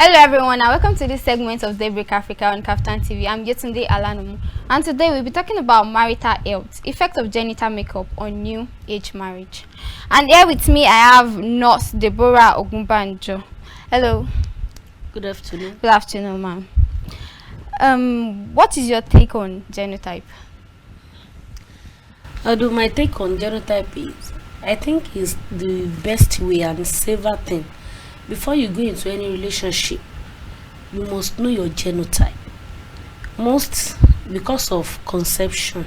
Hello everyone and welcome to this segment of DAYBREAK Africa on KAFTAN TV. I'm Yetunde Alanamu and today we'll be talking about marital health, effect of genital makeup on new age marriage. And here with me I have nurse Deborah Ogunbajo. Hello. Good afternoon. Good afternoon, ma'am. What is your take on genotype? My take on genotype is, I think, is the best way and safer thing. Before you go into any relationship, you must know your genotype. Most because of conception.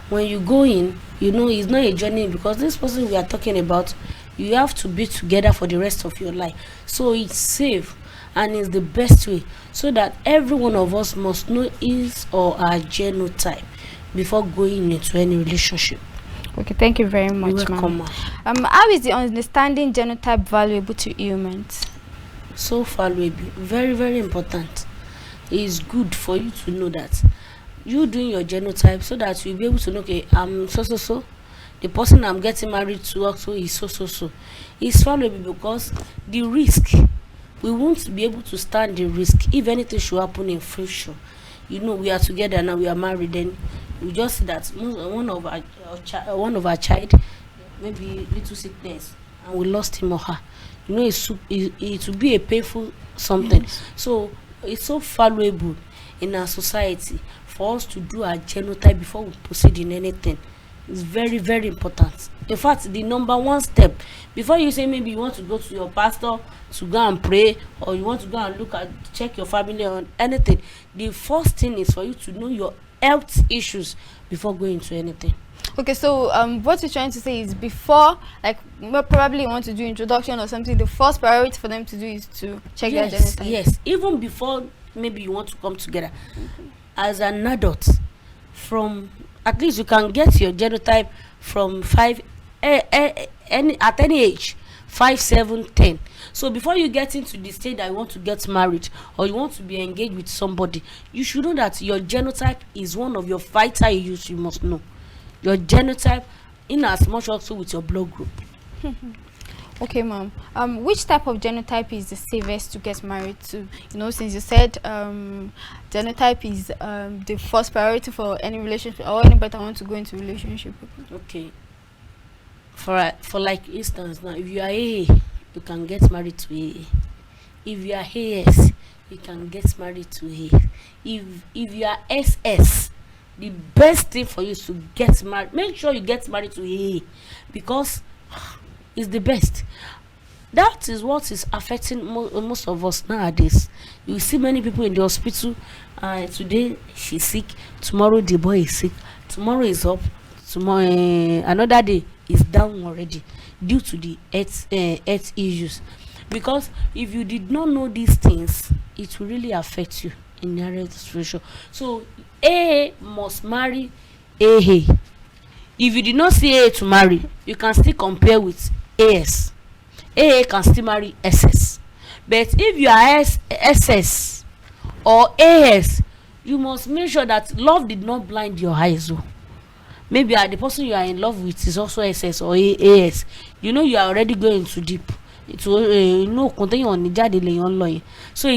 When you go in, you know it's not a journey, because this person we are talking about, you have to be together for the rest of your life. So it's safe and it's the best way, so that every one of us must know his or her genotype before going into any relationship. Okay, thank you very much, ma'am. How is the understanding genotype valuable to humans? So valuable, very, very important. It's good for you to know that you doing your genotype, so that you'll be able to know, okay, I'm so. The person I'm getting married to also is so. It's valuable because the risk, we won't be able to stand the risk if anything should happen in future. You know, we are together now, we are married, then we just see that one of our child, maybe little sickness, and we lost him or her. You know, it will be a painful something. Yes. So it's so valuable in our society for us to do our genotype before we proceed in anything. It's very, very important. In fact, the number one step before you say maybe you want to go to your pastor to go and pray, or you want to go and check your family on anything, the first thing is for you to know your health issues before going to anything. Okay, so what you're trying to say is, before, like, probably you want to do introduction or something, the first priority for them to do is to check their genotype. Yes, even before maybe you want to come together. As an adult, from at least you can get your genotype from at any age, 5, 7, 10. So before you get into the state that you want to get married or you want to be engaged with somebody, you should know that your genotype is one of your vital issues. You must know your genotype, in as much also with your blood group. Okay, ma'am. Which type of genotype is the safest to get married to? You know, since you said genotype is the first priority for any relationship, or anybody that wants to go into relationship. Okay. For like instance, now if you are AA, you can get married to AA. If you are AS, you can get married to A. If you are SS, the best thing for you is to get married. Make sure you get married to AA, because it's the best. That is what is affecting most of us nowadays. You see many people in the hospital. Today she's sick, tomorrow the boy is sick, tomorrow is up, tomorrow another day is down already, due to the health issues. Because if you did not know these things, it will really affect you in the health situation. So AA must marry AA. If you did not see AA to marry, you can still compare with AS. AA can still marry SS. But if you are SS or AS, you must make sure that love did not blind your eyes. Maybe the person you are in love with is also SS or AS. You know, you are already going too deep. So it's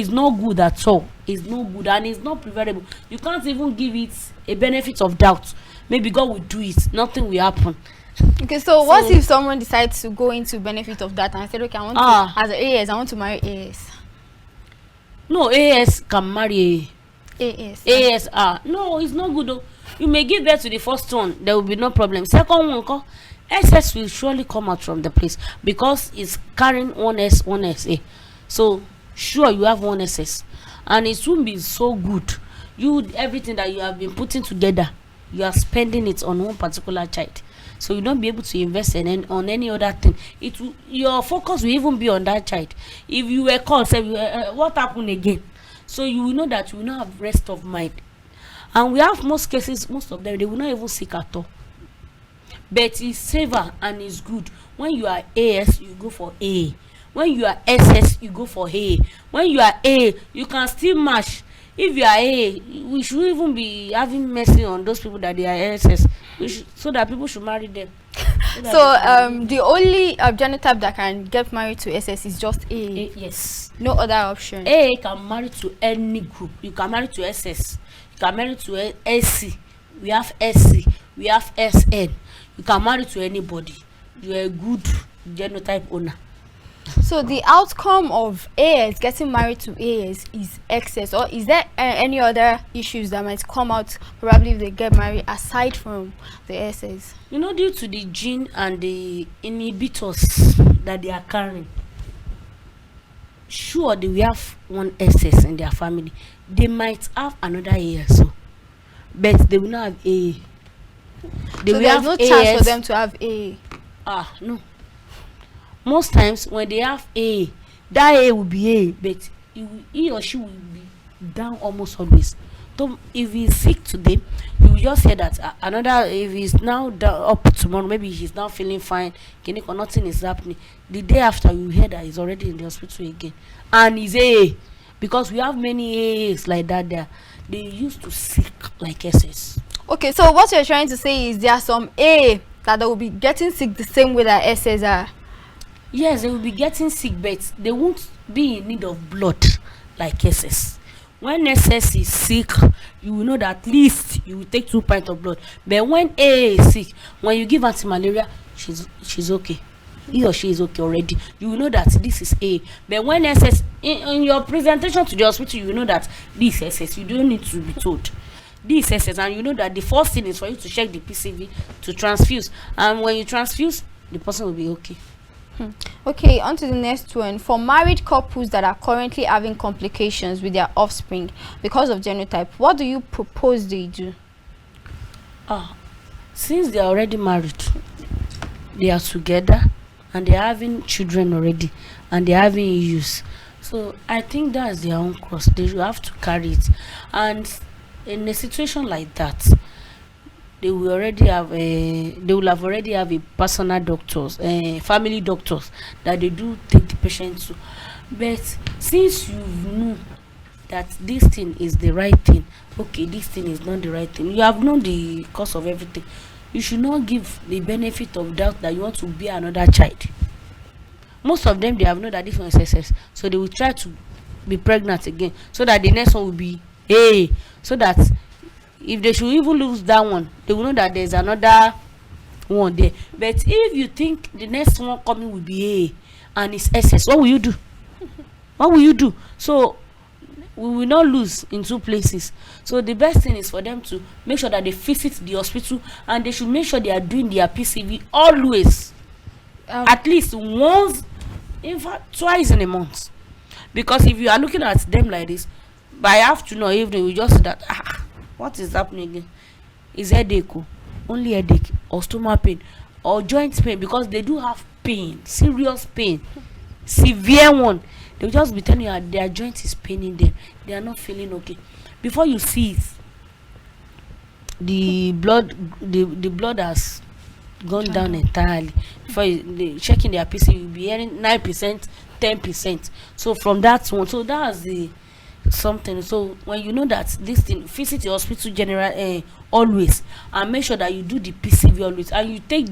not good at all. It's not good, and it's not preferable. You can't even give it a benefit of doubt. Maybe God will do it, nothing will happen. Okay, so what if someone decides to go into benefit of that and said, okay, I want to, as an AS, I want to marry AS? No, AS can marry AS. No, it's not good though. You may give birth to the first one, there will be no problem. Second one, SS will surely come out from the place, because it's carrying 1S, 1SA. So sure, you have 1SS, and it won't be so good. Everything that you have been putting together, you are spending it on one particular child. So you don't be able to invest on any other thing. Your focus will even be on that child. If you were called, say, what happened again? So you will know that you will not have rest of mind. And we have most cases, most of them, they will not even seek at all. But it's safer and it's good. When you are AS, you go for A. When you are SS, you go for A. When you are A, you can still match. If you are A, we should even be having mercy on those people that they are SS, so that people should marry them. So the only genotype that can get married to SS is just A. Yes. No other option. A can marry to any group. You can marry to SS. You can marry to SC. We have SC. We have SN. You can marry to anybody. You are a good genotype owner. So the outcome of AS getting married to AS is excess, or is there any other issues that might come out probably if they get married aside from the SS? You know, due to the gene and the inhibitors that they are carrying, sure they will have one SS in their family. They might have another A also, but they will not have A. They So will there's have no AS. chance for them to have A. No. Most times when they have A, that A will be A, but he or she will be down almost always. So if he's sick today, you will just hear that another, if he's now down, up tomorrow, maybe he's now feeling fine, or nothing is happening. The day after, you hear that he's already in the hospital again, and he's A, because we have many A's like that there. They used to sick like SS. Okay, so what you're trying to say is there are some A that they will be getting sick the same way that SS are. Yes, they will be getting sick, but they won't be in need of blood like SS. When SS is sick, you will know that at least you will take 2 pints of blood. But when A is sick, when you give anti-malaria, she's okay. He or she is okay already. You will know that this is A. But when SS, in your presentation to the hospital, you will know that this is SS. You don't need to be told. This is SS, and you know that the first thing is for you to check the PCV to transfuse. And when you transfuse, the person will be okay. Okay, on to the next one. For married couples that are currently having complications with their offspring because of genotype, what do you propose they do? Since they are already married, they are together and they are having children already and they are having issues, so I think that's their own cross. They will have to carry it, and in a situation like that, they will already have a personal doctors, family doctors that they do take the patient to. But since you know that this thing is the right thing, okay, this thing is not the right thing, you have known the cause of everything, you should not give the benefit of doubt that you want to bear another child. Most of them, they have known that this one is SS, so they will try to be pregnant again, so that the next one will be A, so that if they should even lose that one, they will know that there's another one there. But if you think the next one coming will be A and it's SS, what will you do? What will you do? So we will not lose in 2 places. So the best thing is for them to make sure that they visit the hospital, and they should make sure they are doing their PCV always, at least once, in fact twice in a month. Because if you are looking at them like this, by afternoon or evening, you just see that what is happening again? Is headache, only headache, or stomach pain, or joint pain, because they do have pain, serious pain, severe one. They'll just be telling you their joint is paining them, they are not feeling okay. Before you see it, the blood has gone down entirely. Before they checking their PC, you'll be hearing 9%, 10%. So from that one, so that's the something. So when you know that this thing, visit the hospital general always, and make sure that you do the PCV always, and you take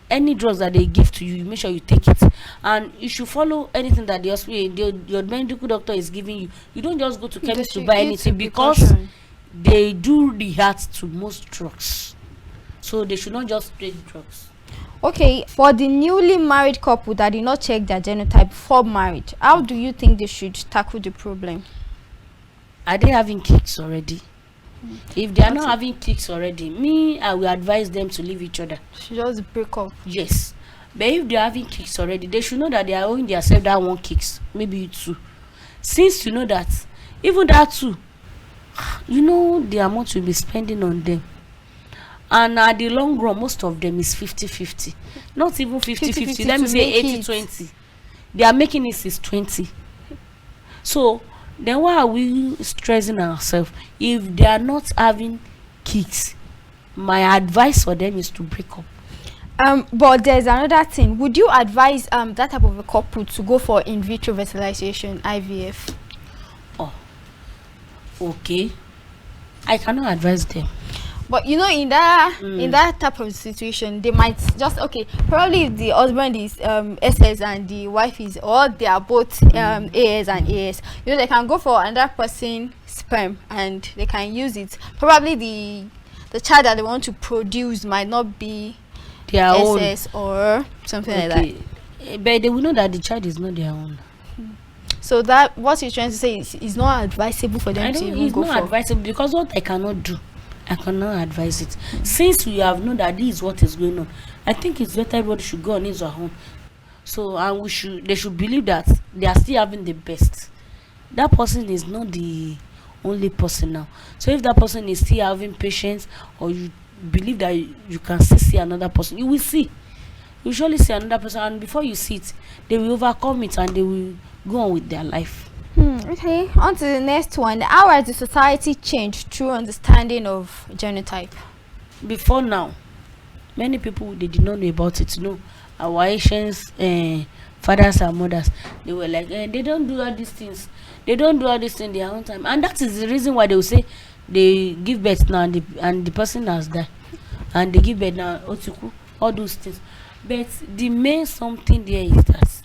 any drugs that they give to you, make sure you take it, and you should follow anything that the hospital, your medical doctor is giving you. You don't just go to chemist to buy anything, because they do react to most drugs, so they should not just take drugs. Okay, for the newly married couple that did not check their genotype before marriage, how do you think they should tackle the problem? Are they having kids already? If they are not having kids already, I will advise them to leave each other. Should just break up. Yes, but if they are having kids already, they should know that they are owing themselves that 1 kids, maybe 2. Since you know that, even that 2, you know the amount you'll be spending on them, and at the long run, most of them is 50-50, not even 50-50. Let me say 80-20. They are making it 6-20. So then why are we stressing ourselves if they are not having kids? My advice for them is to break up. But there's another thing. Would you advise that type of a couple to go for in vitro fertilization, IVF? Okay, I cannot advise them. But you know, in that type of situation, they might just probably if the husband is SS and the wife is, or they are both AS and AS, you know, they can go for another person sperm and they can use it. Probably the child that they want to produce might not be their SS or something like that. But they will know that the child is not their own. So that what you're trying to say is not advisable for them to even go for. It's not advisable because what I cannot do, I cannot advise it. Since we have known that this is what is going on, I think it's better everybody should go on his own. So and they should believe that they are still having the best. That person is not the only person now. So if that person is still having patience, or you believe that you can still see another person, you will see. You surely see another person, and before you see it, they will overcome it and they will go on with their life. Okay, on to the next one. How has the society changed through understanding of genotype? Before now, many people, they did not know about it. You know, our Asians, fathers and mothers, they were like, they don't do all these things. They don't do all these things their own time, and that is the reason why they will say they give birth now and the person has died, and they give birth now, otuku, all those things. But the main something there is that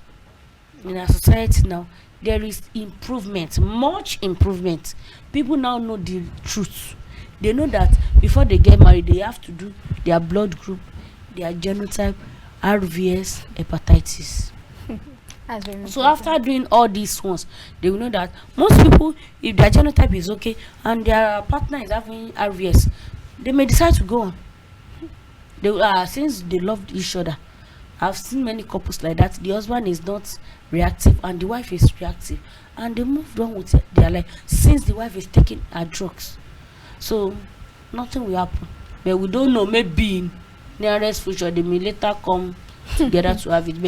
in our society now, there is improvement, much improvement. People now know the truth. They know that before they get married, they have to do their blood group, their genotype, RVS, hepatitis. So after doing all these ones, they will know that most people, if their genotype is okay and their partner is having RVS, they may decide to go on. They since they loved each other. I've seen many couples like that. The husband is not reactive and the wife is reactive, and they moved on with their life since the wife is taking her drugs. So nothing will happen. But we don't know, maybe in nearest future they may later come together to have it.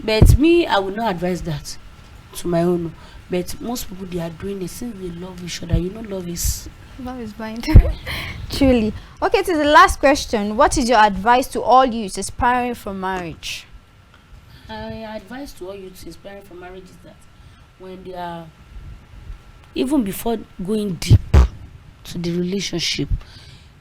But me, I will not advise that to my own. But most people, they are doing it since they love each other. You know, love is blind. Truly. Okay, to the last question. What is your advice to all youths aspiring for marriage? My advice to all youths aspiring for marriage is that when they are, even before going deep to the relationship,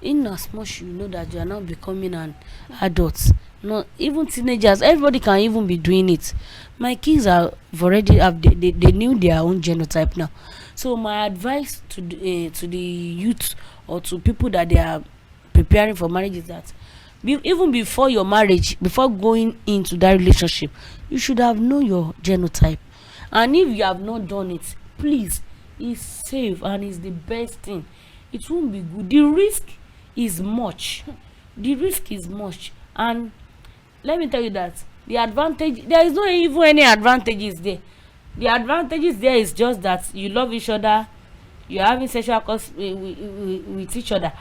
in as much you know that you are now becoming an adult, no, even teenagers, everybody can even be doing it. My kids are already they knew their own genotype now. So my advice to the youth, or to people that they are preparing for marriage, is that even before your marriage, before going into that relationship, you should have known your genotype. And if you have not done it, please, it's safe and it's the best thing. It won't be good. The risk is much. And let me tell you that the advantage, there is not even any advantages there. The advantages there is just that you love each other, you're having sexual course with each other.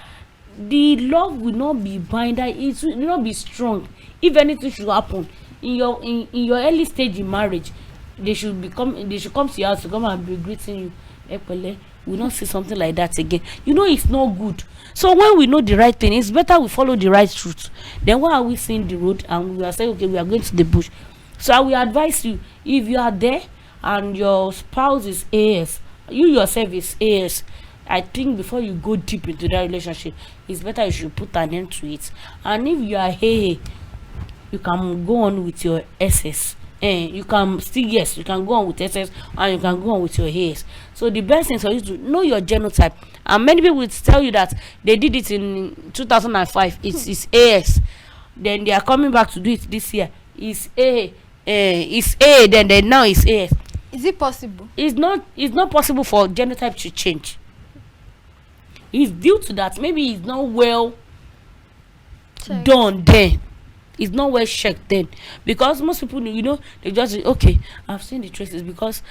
The love will not be binder, it will not be strong. If anything should happen in your early stage in marriage, they should come to your house to come and be greeting you. Epele, we not see something like that again. You know, it's not good. So when we know the right thing, it's better we follow the right truth. Then why are we seeing the road and we are saying, okay, we are going to the bush? So I will advise you, if you are there and your spouse is AS, you yourself is AS, I think before you go deep into that relationship, it's better you should put an end to it. And if you are hey, you can go on with your SS. You can still, yes, you can go on with SS and you can go on with your AS. So the best thing is for you to know your genotype. And many people will tell you that they did it in 2005. It's AS. Then they are coming back to do it this year. It's A. It's A. Then now it's AS. Is it possible? It's not possible for genotype to change. It's due to that. Maybe it's not well done then. It's not well checked then, because most people, you know, they just say, okay, I've seen the traces, because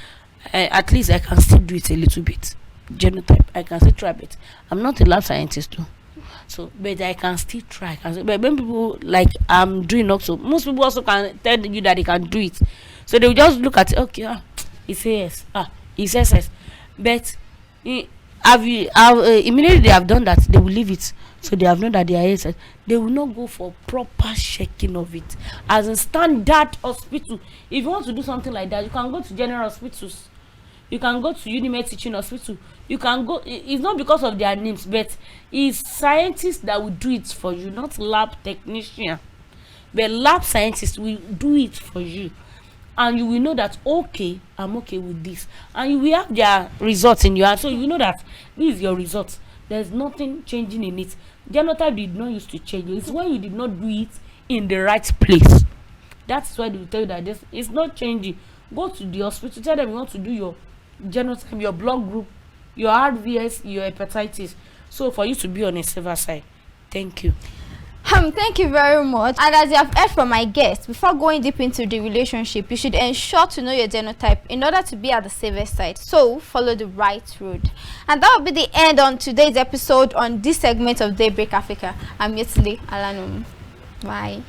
at least I can still do it a little bit. Genotype, I can still try it. I'm not a lab scientist too, so but I can still try. But when people like I'm doing also, most people also can tell you that they can do it, so they will just look at it, okay, it's AS, it's SS, but immediately they have done that, they will leave it. So they have known that they are AS. They will not go for proper checking of it as a standard hospital. If you want to do something like that, you can go to general hospitals. You can go to Unimed Teaching Hospital. You can go. It's not because of their names, but it's scientists that will do it for you, not lab technician. But lab scientists will do it for you, and you will know that okay, I'm okay with this, and you will have their results in your hand, so you know that this is your result. There's nothing changing in it. Genotype did not used to change. It's when you did not do it in the right place. That's why they will tell you that this it's not changing. Go to the hospital, tell them you want to do your genotype, your blood group, your RVS, your hepatitis. So for you to be on a safer side. Thank you. Thank you very much. And as you have heard from my guest, before going deep into the relationship, you should ensure to know your genotype in order to be at the safer side. So follow the right road. And that will be the end on today's episode on this segment of Daybreak Africa. I'm Yetunde Alanamu. Bye.